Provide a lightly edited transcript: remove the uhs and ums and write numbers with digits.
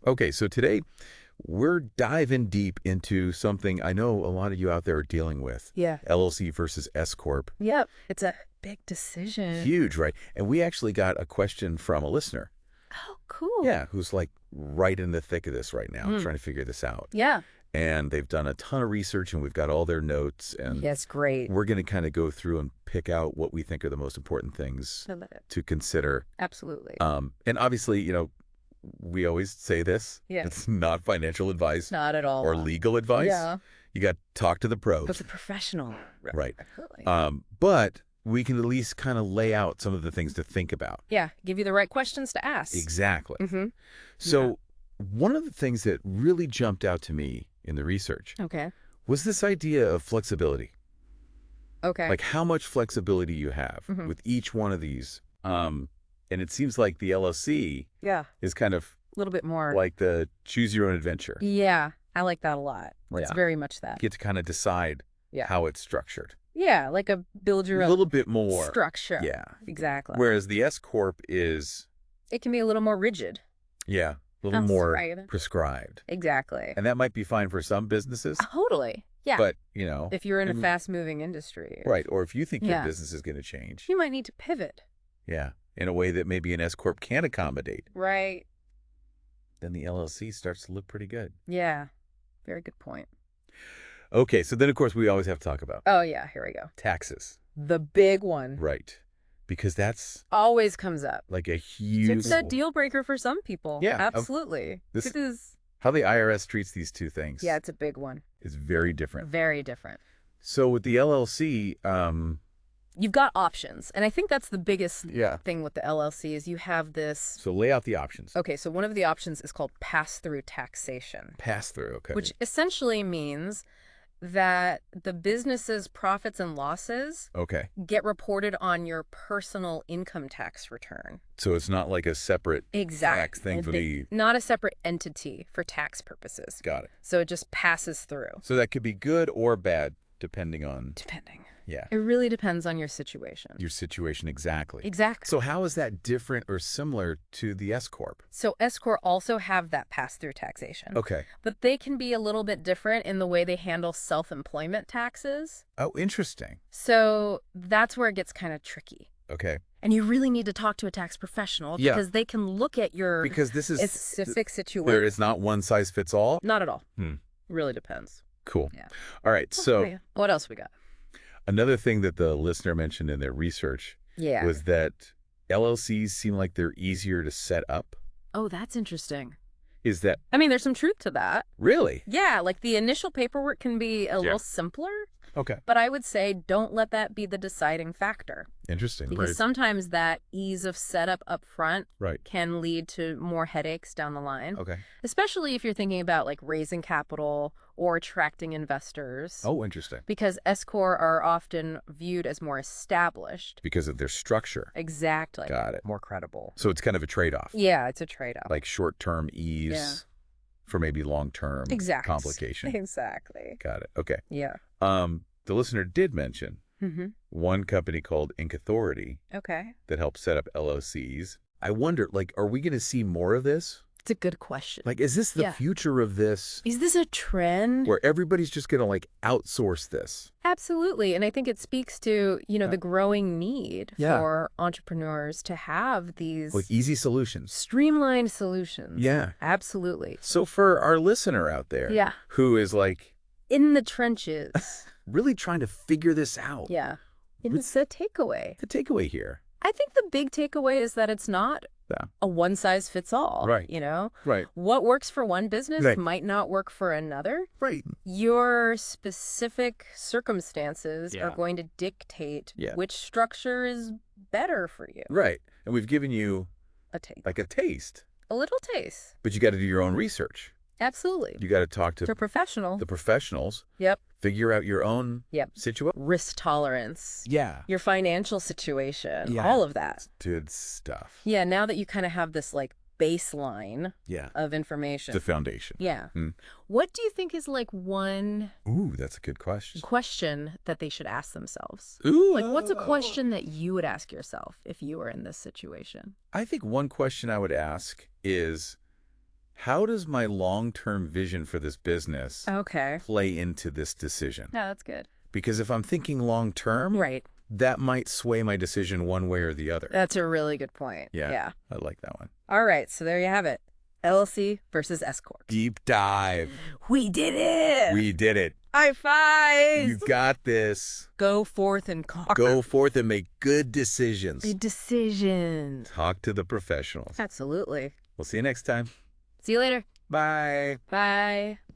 Okay, so today we're diving deep into something I know a lot of you out there are dealing with. Yeah. LLC versus S Corp. Yep. It's a big decision. Huge, right? And we actually got a question from a listener. Oh, cool. Yeah, who's like right in the thick of this right now, Mm. trying to figure this out. Yeah. And they've done a ton of research and we've got all their notes. And Yes, great. we're going to kind of go through and pick out what we think are the most important things I love it. to consider. Absolutely. And obviously, we always say this. Yeah. It's not financial advice Not at all. or legal advice. Yeah. You got to talk to the pros. But the professional. Right. Absolutely. But we can at least kind of lay out some of the things to think about. Yeah. Give you the right questions to ask. Exactly. Mm-hmm. So one of the things that really jumped out to me in the research Okay. was this idea of flexibility. Okay. Like how much flexibility you have Mhm. with each one of these. And it seems like the LLC yeah. is kind of A little bit more. like the choose your own adventure. Yeah. I like that a lot. It's Yeah. very much that. You get to kind of decide Yeah. how it's structured. Yeah. Like a build your A own little bit more. structure. Yeah. Exactly. Whereas the S Corp is, It can be a little more rigid. yeah, a little That's more right. prescribed. Exactly. And that might be fine for some businesses, Totally. Yeah. but, if you're in a and- fast-moving industry. right. Or if you think your Yeah. business is going to change, You might need to pivot. yeah, in a way that maybe an S Corp can accommodate, Right. then the LLC starts to look pretty good. Yeah. Very good point. Okay. So then, of course, we always have to talk about Oh, yeah. Here we go. taxes. The big one. Right. Because that's Always comes up. like a huge, It's a deal breaker for some people. Yeah, Absolutely. this- It is. how the IRS treats these two things. Yeah, it's a big one. is very different. Very different. So with the LLC, You've got options. And I think that's the biggest yeah. thing with the LLC is you have this. So lay out the options. Okay, so one of the options is called pass-through taxation, Pass through, okay. which essentially means that the business's profits and losses Okay. get reported on your personal income tax return. So it's not like a separate tax thing for the... Not a separate entity for tax purposes. Got it. So it just passes through. So that could be good or bad, depending on, Depending. yeah, It really depends on your situation. your situation exactly. Exactly. So how is that different or similar to the S Corp? So S Corp also have that pass-through taxation. Okay. But they can be a little bit different in the way they handle self-employment taxes. Oh, interesting. So that's where it gets kind of tricky. Okay. And you really need to talk to a tax professional Yeah. because they can look at your Because this is... specific There situation. is not one size fits all? Not at all. Hmm. Really depends. Cool. Yeah. All right. So Okay. What else we got? another thing that the listener mentioned in their research Yeah. was that LLCs seem like they're easier to set up. Oh, that's interesting. Is that I mean, there's some truth to that. really? Yeah, like the initial paperwork can be a little simpler, Okay. but I would say don't let that be the deciding factor. Interesting. Because sometimes that ease of setup up front Right. can lead to more headaches down the line, Okay. especially if you're thinking about like raising capital or attracting investors. Oh, interesting. Because S Corp are often viewed as more established. Because of their structure. Exactly. Got it. More credible. So it's kind of a trade-off. Yeah, it's a trade-off. Like short-term ease Yeah. for maybe long-term Exactly. complication. Exactly. Got it. Okay. Yeah. The listener did mention Mm-hmm. one company called Inc. Authority Okay. that helps set up LLCs. I wonder, like, are we going to see more of this? It's a good question. Like, is this the Yeah. future of this? Is this a trend? Where everybody's just going to, like, outsource this? Absolutely. And I think it speaks to, the growing need Yeah. for entrepreneurs to have these Like, easy solutions. streamlined solutions. Yeah. Absolutely. So for our listener out there Yeah. who is, like, In the trenches. really trying to figure this out, Yeah. It's a takeaway. the takeaway here. I think the big takeaway is that it's not Yeah. a one-size-fits-all. Right. Right. What works for one business Right. might not work for another. Right. Your specific circumstances Yeah. are going to dictate Yeah. which structure is better for you. Right. And we've given you, A taste. like, a taste, A little taste. but you got to do your own research. Absolutely. You got to talk to To a professional. the professionals, Yep. figure out your own Yep. situation. Risk tolerance. Yeah. Your financial situation. Yeah. All of that. Good stuff. Yeah, now that you kind of have this like baseline Yeah. of information. The foundation. Yeah. Mm. What do you think is like one Ooh, that's a good question. question that they should ask themselves? Ooh. Like, what's a question that you would ask yourself if you were in this situation? I think one question I would ask is, how does my long-term vision for this business Okay. play into this decision? No, that's good. Because if I'm thinking long-term, Right. that might sway my decision one way or the other. That's a really good point. Yeah, Yeah. I like that one. All right. So there you have it. LLC versus S Corp. Deep dive. We did it. We did it. High fives. You got this. Go forth and conquer. Go forth and make good decisions. Good decisions. Talk to the professionals. Absolutely. We'll see you next time. See you later. Bye. Bye.